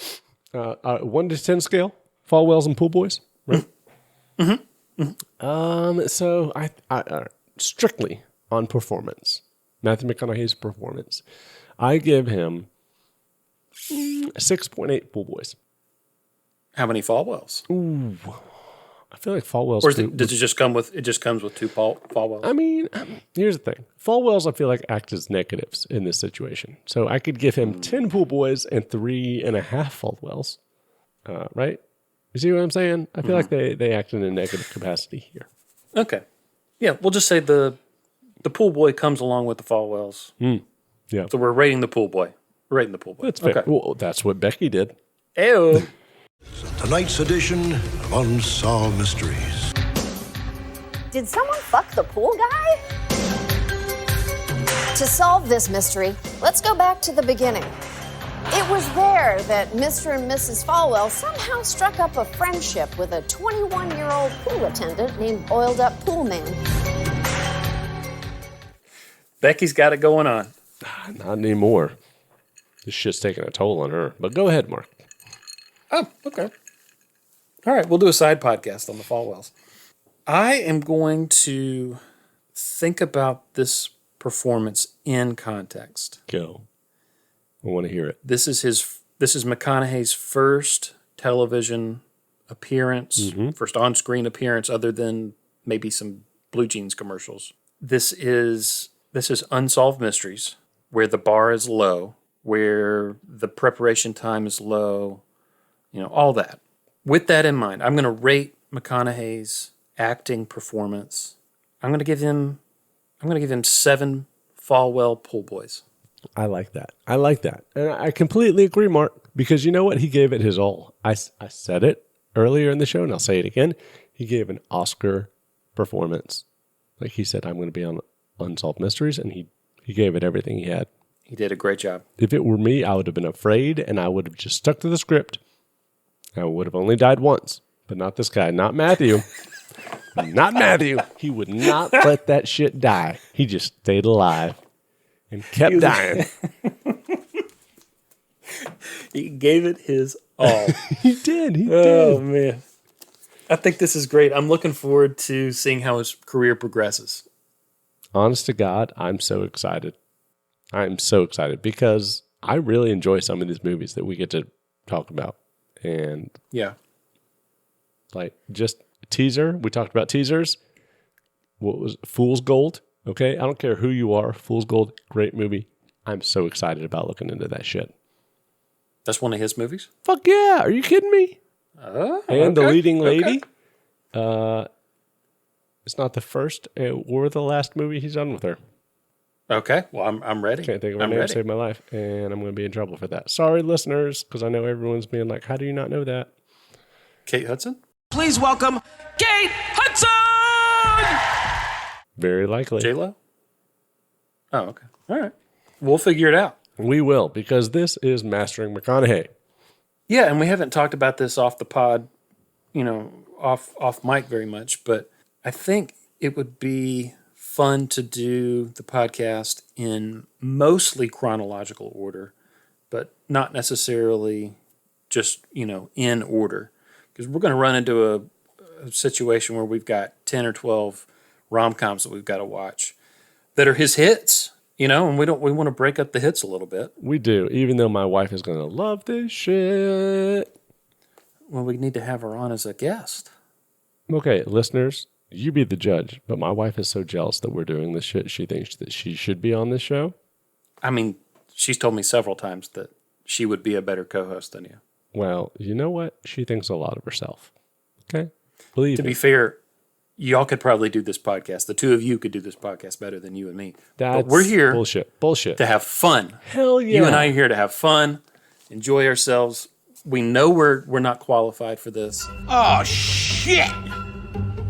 1 to 10 scale, Falwells and pool boys, right? Mm-hmm. Mm-hmm. So I strictly on performance, Matthew McConaughey's performance, I give him 6.8 pool boys. How many Falwells? Ooh, I feel like Falwells. Or does it just come with? It just comes with 2 Falwells. I mean, here's the thing: Falwells, I feel like act as negatives in this situation. So I could give him 10 pool boys and 3.5 Falwells. Right? You see what I'm saying? I feel like they act in a negative capacity here. Okay. Yeah, we'll just say the pool boy comes along with the Falwells. Yeah. So we're rating the pool boy. We're rating the pool boy. That's fair. Okay. Well, that's what Becky did. Ew. Tonight's edition of Unsolved Mysteries. Did someone fuck the pool guy? To solve this mystery, let's go back to the beginning. It was there that Mr. and Mrs. Falwell somehow struck up a friendship with a 21-year-old pool attendant named Oiled Up Pool Man. Becky's got it going on. Not anymore. This shit's taking a toll on her. But go ahead, Mark. Oh, okay. All right, we'll do a side podcast on the Falwells. I am going to think about this performance in context. Go. I want to hear it. This is McConaughey's first television appearance, first on-screen appearance, other than maybe some Blue Jeans commercials. This is Unsolved Mysteries, where the bar is low, where the preparation time is low, you know, all that. With that in mind, I'm going to rate McConaughey's acting performance. I'm going to give him 7 Falwell pool boys. I like that. And I completely agree, Mark, because you know what? He gave it his all. I said it earlier in the show, and I'll say it again. He gave an Oscar performance. Like he said, I'm going to be on Unsolved Mysteries, and he gave it everything he had. He did a great job. If it were me, I would have been afraid, and I would have just stuck to the script. I would have only died once, but not this guy, not Matthew. Not Matthew. He would not let that shit die. He just stayed alive and kept dying. He gave it his all. He did. Oh, man. I think this is great. I'm looking forward to seeing how his career progresses. Honest to God, I'm so excited. I'm so excited because I really enjoy some of these movies that we get to talk about. And yeah, like just teaser. We talked about teasers. What was Fool's Gold? Okay, I don't care who you are. Fool's Gold, great movie. I'm so excited about looking into that shit. That's one of his movies? Fuck yeah! Are you kidding me? Oh, and the okay, leading lady. okay. It's not the first or the last movie he's done with her. Okay, well, I'm ready. Can't think of her name to save my life, and I'm going to be in trouble for that. Sorry, listeners, because I know everyone's being like, how do you not know that? Kate Hudson? Please welcome Kate Hudson! Very likely. J-Lo? Oh, okay. All right. We'll figure it out. We will, because this is Mastering McConaughey. Yeah, and we haven't talked about this off the pod, off mic very much, but I think it would be fun to do the podcast in mostly chronological order, but not necessarily just, in order. Because we're going to run into a situation where we've got 10 or 12 rom-coms that we've got to watch that are his hits, and we want to break up the hits a little bit. We do, even though my wife is going to love this shit. Well, we need to have her on as a guest. Okay, listeners, you be the judge, but my wife is so jealous that we're doing this shit. She thinks that she should be on this show. I mean, she's told me several times that she would be a better co-host than you. Well, you know what? She thinks a lot of herself. Okay? Believe me. To me. be fair, y'all could probably do this podcast. The two of you could do this podcast better than you and me. That's but we're here bullshit to have fun. Hell yeah. You and I are here to have fun, enjoy ourselves. We know we're not qualified for this. Oh, shit!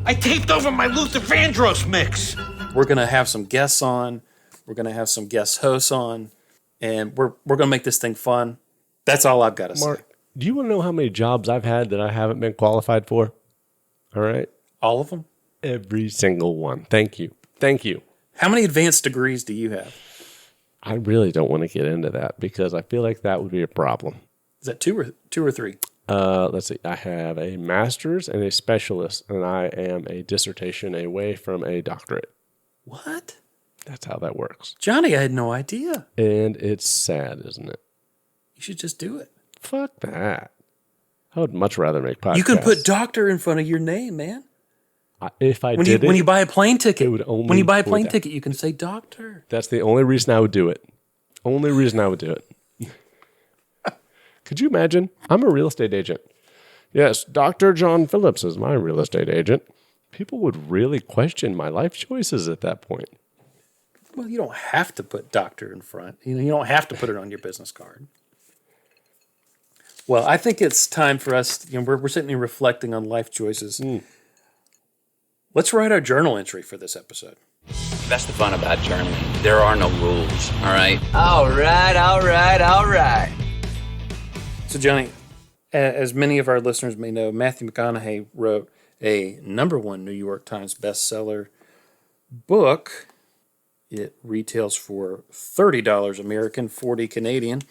I taped over my Luther Vandross mix. We're going to have some guests on. We're going to have some guest hosts on. And we're going to make this thing fun. That's all I've got to say. Do you want to know how many jobs I've had that I haven't been qualified for? All right. All of them? Every single one. Thank you. Thank you. How many advanced degrees do you have? I really don't want to get into that because I feel like that would be a problem. Is that two or three? Let's see. I have a master's and a specialist, and I am a dissertation away from a doctorate. What? That's how that works. Johnny, I had no idea. And it's sad, isn't it? You should just do it. Fuck that. I would much rather make podcasts. You can put doctor in front of your name, man. When you buy a plane ticket, when you buy a plane ticket, you can say doctor. That's the only reason I would do it. Only reason I would do it. Could you imagine? I'm a real estate agent. Yes, Dr. John Phillips is my real estate agent. People would really question my life choices at that point. Well, you don't have to put doctor in front. You don't have to put it on your business card. Well, I think it's time for us. We're sitting here reflecting on life choices. Let's write our journal entry for this episode. That's the fun about journaling. There are no rules, all right? All right. So, Johnny, as many of our listeners may know, Matthew McConaughey wrote a #1 New York Times bestseller book. It retails for $30 American, $40 Canadian.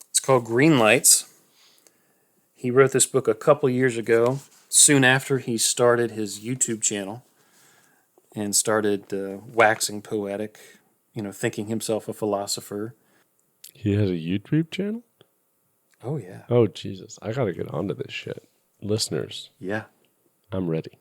It's called Green Lights. He wrote this book a couple years ago, soon after he started his YouTube channel and started waxing poetic, thinking himself a philosopher. He has a YouTube channel? Oh, yeah. Oh, Jesus. I got to get onto this shit. Listeners. Yeah. I'm ready.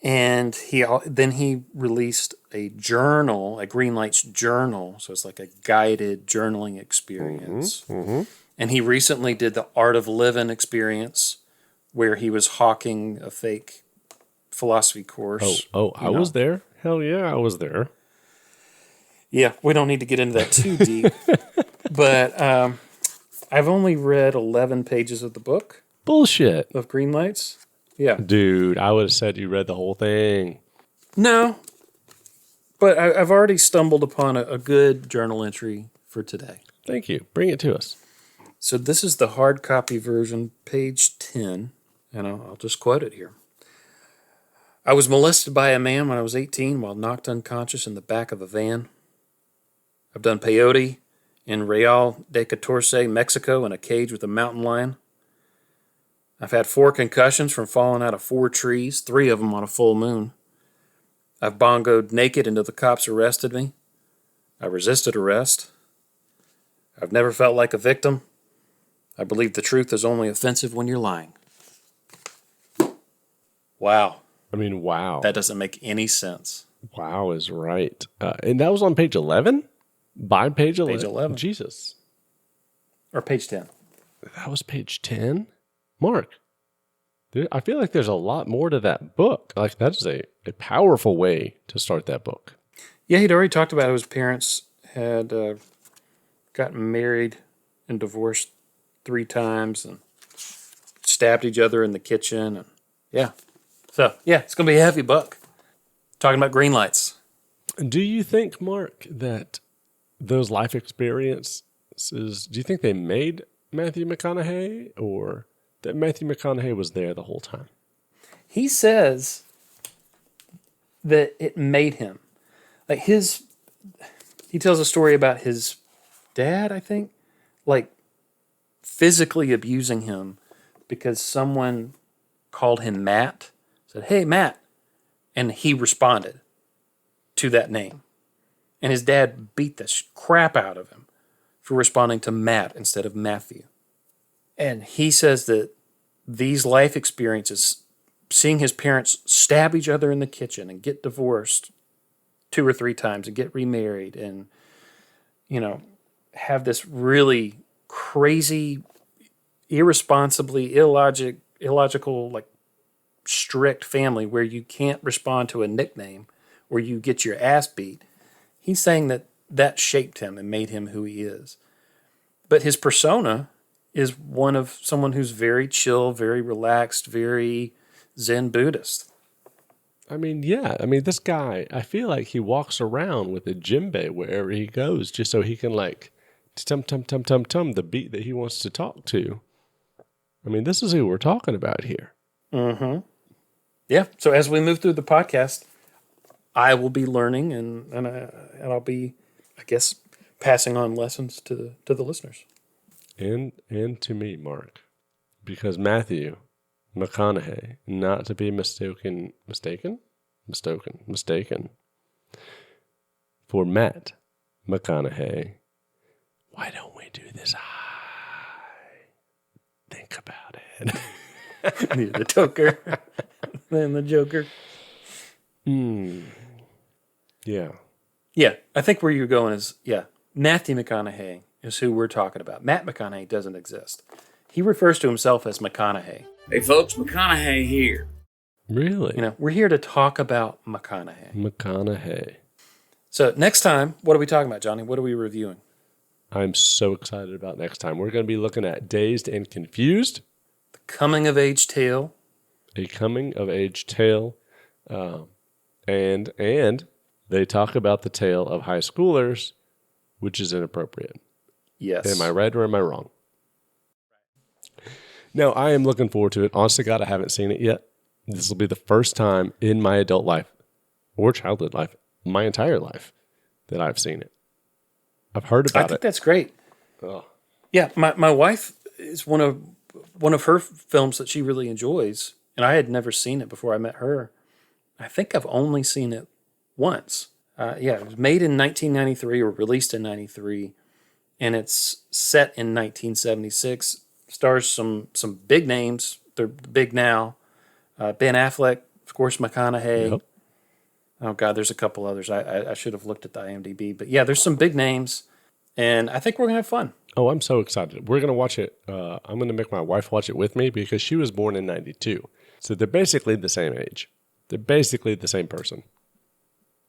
And then he released a journal, a Green Lights journal. So it's like a guided journaling experience. Mm-hmm. And he recently did the Art of Living experience where he was hawking a fake philosophy course. I was there. Hell yeah, I was there. Yeah, we don't need to get into that too deep. But I've only read 11 pages of the book. Bullshit. Of Green Lights. Yeah. Dude, I would have said you read the whole thing. No. But I've already stumbled upon a good journal entry for today. Thank you. Bring it to us. So this is the hard copy version, page 10, and I'll just quote it here. I was molested by a man when I was 18 while knocked unconscious in the back of a van. I've done peyote in Real de Catorce, Mexico, in a cage with a mountain lion. I've had 4 concussions from falling out of 4 trees, 3 of them on a full moon. I've bongoed naked until the cops arrested me. I resisted arrest. I've never felt like a victim. I believe the truth is only offensive when you're lying. Wow. I mean, wow. That doesn't make any sense. Wow is right. And that was on page 11? By page 11? Page 11. Jesus. Or page 10. That was page 10? Mark, I feel like there's a lot more to that book. Like, that is a powerful way to start that book. Yeah, he'd already talked about how his parents had gotten married and divorced 3 times and stabbed each other in the kitchen. And yeah. So, yeah, it's going to be a heavy book. Talking about green lights. Do you think, Mark, that those life experiences, do you think they made Matthew McConaughey, or that Matthew McConaughey was there the whole time? He says that it made him. Like he tells a story about his dad, I think, like physically abusing him because someone called him Matt, said, "Hey, Matt." And he responded to that name. And his dad beat the crap out of him for responding to Matt instead of Matthew. And he says that these life experiences, seeing his parents stab each other in the kitchen and get divorced 2 or 3 times and get remarried and, have this really crazy, irresponsibly, illogical, like strict family where you can't respond to a nickname or you get your ass beat. He's saying that shaped him and made him who he is. But his persona is one of someone who's very chill, very relaxed, very Zen Buddhist. I mean, yeah. I mean, this guy, I feel like he walks around with a djembe wherever he goes just so he can like tum-tum-tum-tum-tum the beat that he wants to talk to. I mean, this is who we're talking about here. Mm-hmm. Yeah. So as we move through the podcast, I will be learning and I'll be, I guess, passing on lessons to the listeners. And to me, Mark, because Matthew McConaughey, not to be mistaken for Matt McConaughey. Why don't we do this? Think about it. The Joker. Then the Joker. Yeah. Yeah. I think where you're going is, Matthew McConaughey is who we're talking about. Matt McConaughey doesn't exist. He refers to himself as McConaughey. Hey, folks, McConaughey here. Really? We're here to talk about McConaughey. McConaughey. So next time, what are we talking about, Johnny? What are we reviewing? I'm so excited about next time. We're going to be looking at Dazed and Confused. The coming-of-age tale. A coming-of-age tale. And they talk about the tale of high schoolers, which is inappropriate. Yes. Am I right or am I wrong? No, I am looking forward to it. Honest to God, I haven't seen it yet. This will be the first time in my adult life or childhood life, my entire life, that I've seen it. I've heard about it. I think that's great. Oh. Yeah, my wife is one of her films that she really enjoys, and I had never seen it before I met her. I think I've only seen it once. It was made in 1993 or released in 93, and it's set in 1976. Stars some big names. They're big now. Ben Affleck, of course, McConaughey. Yep. Oh, God, there's a couple others. I should have looked at the IMDb. But, yeah, there's some big names, and I think we're going to have fun. Oh, I'm so excited. We're going to watch it. I'm going to make my wife watch it with me because she was born in 92. So they're basically the same age. They're basically the same person.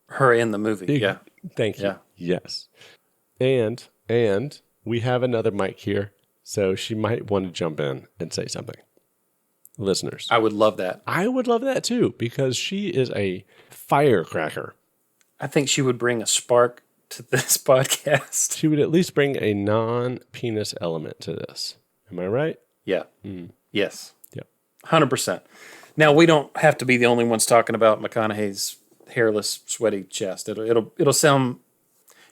Her in the movie, yeah. Thank you. Yeah. Yes. And we have another mic here, so she might want to jump in and say something. Listeners. I would love that. I would love that too, because she is a firecracker. I think she would bring a spark to this podcast. She would at least bring a non-penis element to this. Am I right? Yeah. Yes. Yep. 100%. Now, we don't have to be the only ones talking about McConaughey's hairless, sweaty chest. It'll sound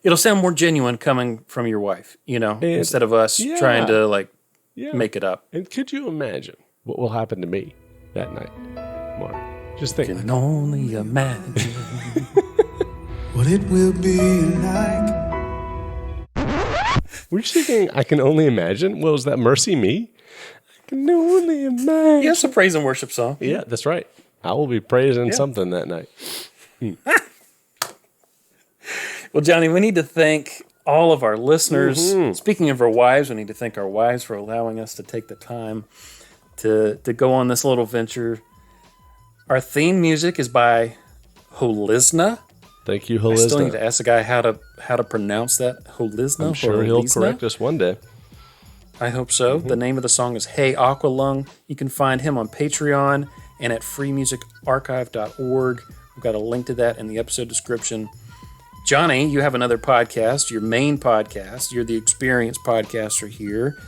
more genuine coming from your wife, instead of us trying to make it up. And could you imagine what will happen to me that night, Mark? Just think. Can only imagine what it will be like. Were you singing I Can Only Imagine? What was that, Mercy Me? I can only imagine. Yeah, it's a praise and worship song. Yeah, that's right. I will be praising something that night. Well, Johnny, we need to thank all of our listeners. Speaking of our wives, we need to thank our wives for allowing us to take the time to go on this little venture. Our theme music is by Holizna. Thank you, Holizna. I still need to ask the guy how to pronounce that. Holizna? I'm sure he'll correct us one day. I hope so. The name of the song is HEYAQUALUNG. You can find him on Patreon and at freemusicarchive.org. We've got a link to that in the episode description. Johnny, you have another podcast, your main podcast. You're the experienced podcaster here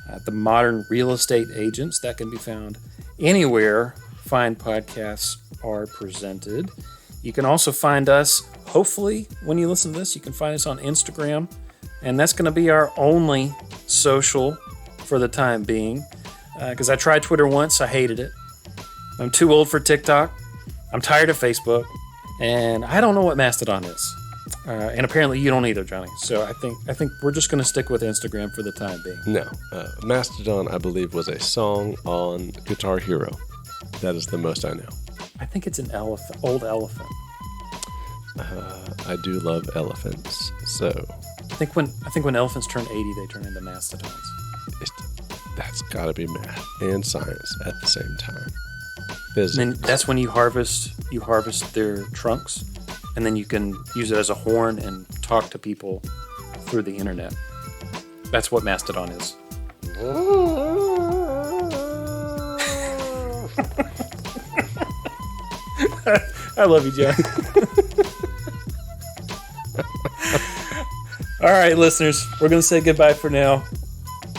at the Modern Real Estate Agents. That can be found anywhere fine podcasts are presented. You can also find us, hopefully, when you listen to this, you can find us on Instagram. And that's going to be our only social for the time being. Because I tried Twitter once, I hated it. I'm too old for TikTok. I'm tired of Facebook. And I don't know what Mastodon is. And apparently you don't either, Johnny. So I think we're just going to stick with Instagram for the time being. No. Mastodon, I believe, was a song on Guitar Hero. That is the most I know. I think it's an old elephant. I do love elephants, so... I think when elephants turn 80, they turn into mastodons. That's got to be math and science at the same time. And then that's when you harvest their trunks, and then you can use it as a horn and talk to people through the internet. That's what mastodon is. I love you, John. All right, listeners, we're going to say goodbye for now.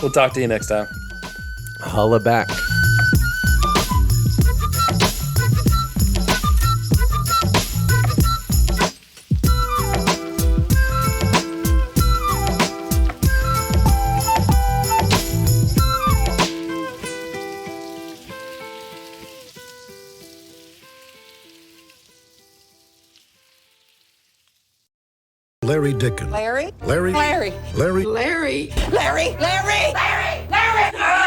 We'll talk to you next time. Holla back. Larry Dickens. Larry? Larry? Larry. Larry? Larry. Larry. Larry. Larry. Larry.